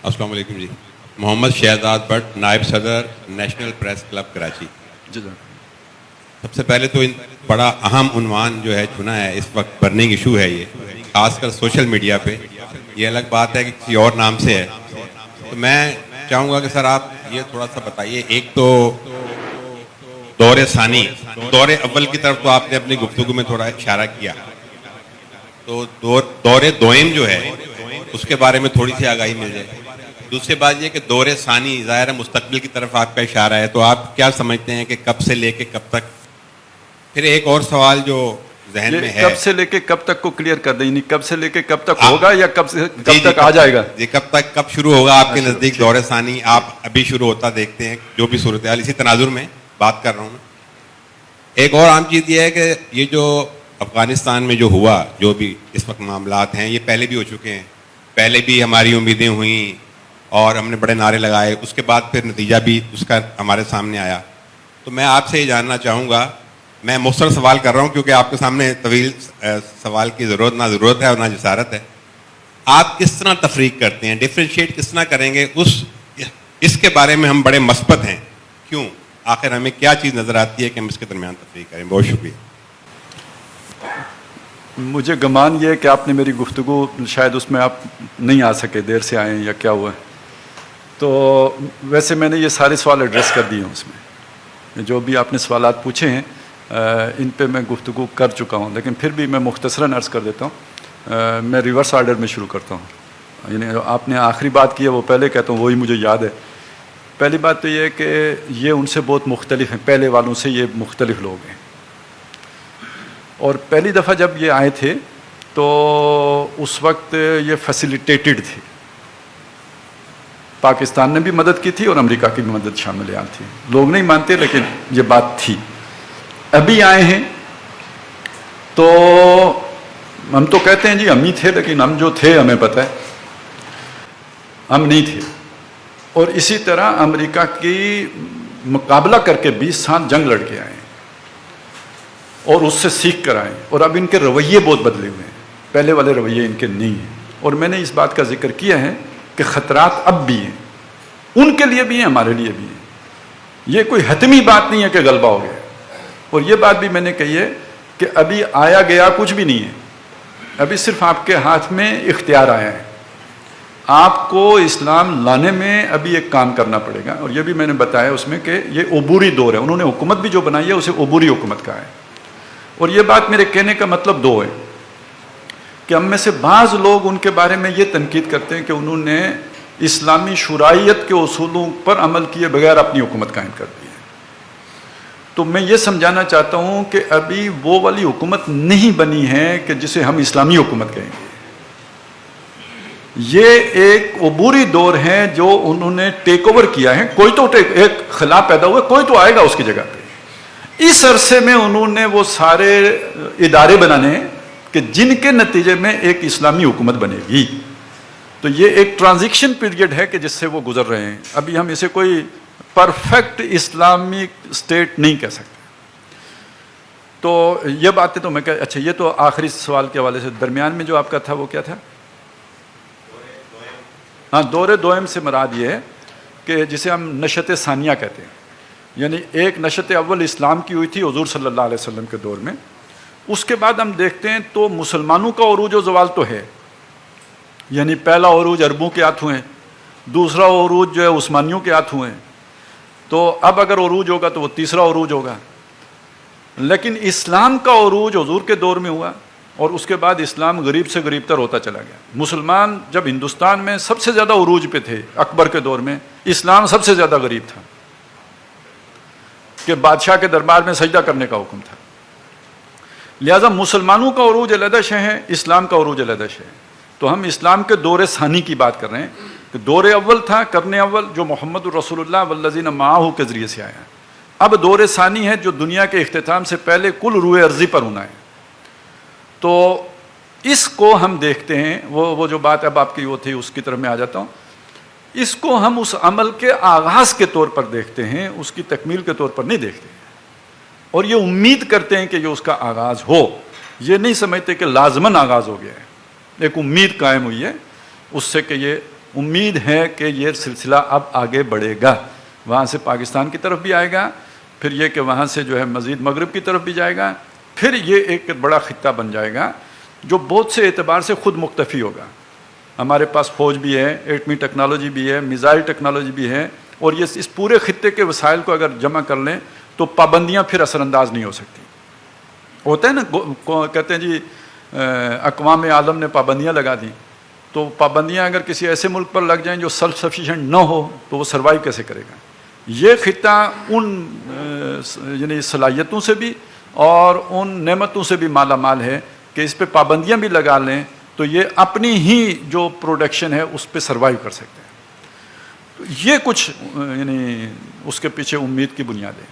السلام علیکم جی. محمد شہزاد بٹ, نائب صدر نیشنل پریس کلب کراچی. سب سے پہلے تو بڑا اہم عنوان جو ہے چنا ہے, اس وقت برننگ ایشو ہے یہ, خاص کر سوشل میڈیا پہ. یہ الگ بات ہے کہ کسی اور نام سے ہے. تو میں چاہوں گا کہ سر آپ یہ تھوڑا سا بتائیے. ایک تو دور ثانی, دور اول کی طرف تو آپ نے اپنی گفتگو میں تھوڑا اشارہ کیا, تو دور دوئم جو ہے اس کے بارے میں تھوڑی سی آگاہی مل جائے. دوسری بات یہ کہ دور ثانی ظاہر ہے مستقبل کی طرف آپ کا اشارہ ہے, تو آپ کیا سمجھتے ہیں کہ کب سے لے کے کب تک؟ پھر ایک اور سوال جو ذہن میں ہے, کب سے لے کے کب تک کو کلیئر کر دیں, یعنی کب سے لے کے کب تک ہوگا یا کب سے کب تک آ جائے گا؟ جی, کب تک, کب شروع ہوگا آپ کے نزدیک دور ثانی؟ آپ ابھی شروع ہوتا دیکھتے ہیں جو بھی صورتحال, اسی تناظر میں بات کر رہا ہوں. ایک اور عام چیز یہ ہے کہ یہ جو افغانستان میں جو ہوا, جو بھی اس وقت معاملات ہیں, یہ پہلے بھی ہو چکے ہیں. پہلے بھی ہماری امیدیں ہوئیں اور ہم نے بڑے نعرے لگائے, اس کے بعد پھر نتیجہ بھی اس کا ہمارے سامنے آیا. تو میں آپ سے یہ جاننا چاہوں گا, میں مختصر سوال کر رہا ہوں کیونکہ آپ کے سامنے طویل سوال کی ضرورت ہے اور نہ جسارت ہے. آپ کس طرح تفریق کرتے ہیں, ڈفرینشیٹ کس طرح کریں گے اس کے بارے میں ہم بڑے مثبت ہیں, کیوں؟ آخر ہمیں کیا چیز نظر آتی ہے کہ ہم اس کے درمیان تفریق کریں؟ بہت شکریہ. مجھے گمان یہ ہے کہ آپ نے میری گفتگو شاید اس میں آپ نہیں آ سکے, دیر سے آئے یا کیا ہوا ہے. تو ویسے میں نے یہ سارے سوال ایڈریس کر دیے ہیں. اس میں جو بھی آپ نے سوالات پوچھے ہیں ان پہ میں گفتگو کر چکا ہوں, لیکن پھر بھی میں مختصراً عرض کر دیتا ہوں. میں ریورس آرڈر میں شروع کرتا ہوں, یعنی آپ نے آخری بات کی ہے وہ پہلے کہتا ہوں, وہی مجھے یاد ہے. پہلی بات تو یہ ہے کہ یہ ان سے بہت مختلف ہیں, پہلے والوں سے یہ مختلف لوگ ہیں. اور پہلی دفعہ جب یہ آئے تھے تو اس وقت یہ فیسیلیٹیٹڈ تھی, پاکستان نے بھی مدد کی تھی اور امریکہ کی بھی مدد شامل تھی. لوگ نہیں مانتے لیکن یہ بات تھی. ابھی آئے ہیں تو ہم تو کہتے ہیں جی ہم ہی تھے, لیکن ہم جو تھے ہمیں پتہ ہے ہم نہیں تھے. اور اسی طرح امریکہ کی مقابلہ کر کے 20 سال جنگ لڑ کے آئے ہیں اور اس سے سیکھ کر آئے, اور اب ان کے رویے بہت بدلے ہوئے ہیں, پہلے والے رویے ان کے نہیں ہیں. اور میں نے اس بات کا ذکر کیا ہے کہ خطرات اب بھی ہیں, ان کے لیے بھی ہیں, ہمارے لیے بھی ہیں. یہ کوئی حتمی بات نہیں ہے کہ غلبہ ہو گیا. اور یہ بات بھی میں نے کہی ہے کہ ابھی آیا گیا کچھ بھی نہیں ہے, ابھی صرف آپ کے ہاتھ میں اختیار آیا ہے. آپ کو اسلام لانے میں ابھی ایک کام کرنا پڑے گا, اور یہ بھی میں نے بتایا اس میں کہ یہ عبوری دور ہے. انہوں نے حکومت بھی جو بنائی ہے اسے عبوری حکومت کہا ہے. اور یہ بات میرے کہنے کا مطلب دو ہے کہ ہم میں سے بعض لوگ ان کے بارے میں یہ تنقید کرتے ہیں کہ انہوں نے اسلامی شرائعت کے اصولوں پر عمل کیے بغیر اپنی حکومت قائم کر دی ہے. تو میں یہ سمجھانا چاہتا ہوں کہ ابھی وہ والی حکومت نہیں بنی ہے کہ جسے ہم اسلامی حکومت کہیں گے. یہ ایک عبوری دور ہے جو انہوں نے ٹیک اوور کیا ہے. کوئی تو ایک خلا پیدا ہوا, کوئی تو آئے گا اس کی جگہ پہ. اس عرصے میں انہوں نے وہ سارے ادارے بنانے ہیں کہ جن کے نتیجے میں ایک اسلامی حکومت بنے گی. تو یہ ایک ٹرانزیکشن پیریڈ ہے کہ جس سے وہ گزر رہے ہیں. ابھی ہم اسے کوئی پرفیکٹ اسلامک اسٹیٹ نہیں کہہ سکتے. تو یہ باتیں تو میں اچھا, یہ تو آخری سوال کے حوالے سے. درمیان میں جو آپ کا تھا وہ کیا تھا؟ ہاں, دور دوئم سے مراد یہ ہے کہ جسے ہم نشت ثانیہ کہتے ہیں, یعنی ایک نشت اول اسلام کی ہوئی تھی حضور صلی اللہ علیہ وسلم کے دور میں. اس کے بعد ہم دیکھتے ہیں تو مسلمانوں کا عروج و زوال تو ہے, یعنی پہلا عروج عربوں کے ہاتھ ہوئے ہیں, دوسرا عروج جو ہے عثمانیوں کے ہاتھ ہوئے ہیں. تو اب اگر عروج ہوگا تو وہ تیسرا عروج ہوگا. لیکن اسلام کا عروج حضور کے دور میں ہوا, اور اس کے بعد اسلام غریب سے غریب تر ہوتا چلا گیا. مسلمان جب ہندوستان میں سب سے زیادہ عروج پہ تھے اکبر کے دور میں, اسلام سب سے زیادہ غریب تھا کہ بادشاہ کے دربار میں سجدہ کرنے کا حکم تھا. لہذا مسلمانوں کا عروج علیحدہ شے ہے, اسلام کا عروج علیحدہ شے ہے. تو ہم اسلام کے دور ثانی کی بات کر رہے ہیں کہ دور اول تھا کرنے اول جو محمد الرسول اللہ والذین معہ کے ذریعے سے آیا. اب دور ثانی ہے جو دنیا کے اختتام سے پہلے کل روئے ارضی پر ہونا ہے. تو اس کو ہم دیکھتے ہیں, وہ جو بات اب آپ کی وہ تھی اس کی طرف میں آ جاتا ہوں. اس کو ہم اس عمل کے آغاز کے طور پر دیکھتے ہیں, اس کی تکمیل کے طور پر نہیں دیکھتے ہیں. اور یہ امید کرتے ہیں کہ یہ اس کا آغاز ہو, یہ نہیں سمجھتے کہ لازماً آغاز ہو گیا ہے. ایک امید قائم ہوئی ہے اس سے کہ یہ امید ہے کہ یہ سلسلہ اب آگے بڑھے گا، وہاں سے پاکستان کی طرف بھی آئے گا، پھر یہ کہ وہاں سے جو ہے مزید مغرب کی طرف بھی جائے گا، پھر یہ ایک بڑا خطہ بن جائے گا جو بہت سے اعتبار سے خود مکتفی ہوگا. ہمارے پاس فوج بھی ہے، ایٹمی ٹیکنالوجی بھی ہے، میزائل ٹیکنالوجی بھی ہے، اور یہ اس پورے خطے کے وسائل کو اگر جمع کر لیں تو پابندیاں پھر اثر انداز نہیں ہو سکتی. ہوتا ہے نا، کہتے ہیں جی اقوام عالم نے پابندیاں لگا دیں، تو پابندیاں اگر کسی ایسے ملک پر لگ جائیں جو سیلف سفیشینٹ نہ ہو تو وہ سروائیو کیسے کرے گا. یہ خطہ ان یعنی صلاحیتوں سے بھی اور ان نعمتوں سے بھی مالا مال ہے کہ اس پہ پابندیاں بھی لگا لیں تو یہ اپنی ہی جو پروڈکشن ہے اس پہ سروائیو کر سکتے ہیں. یہ کچھ یعنی اس کے پیچھے امید کی بنیاد ہے.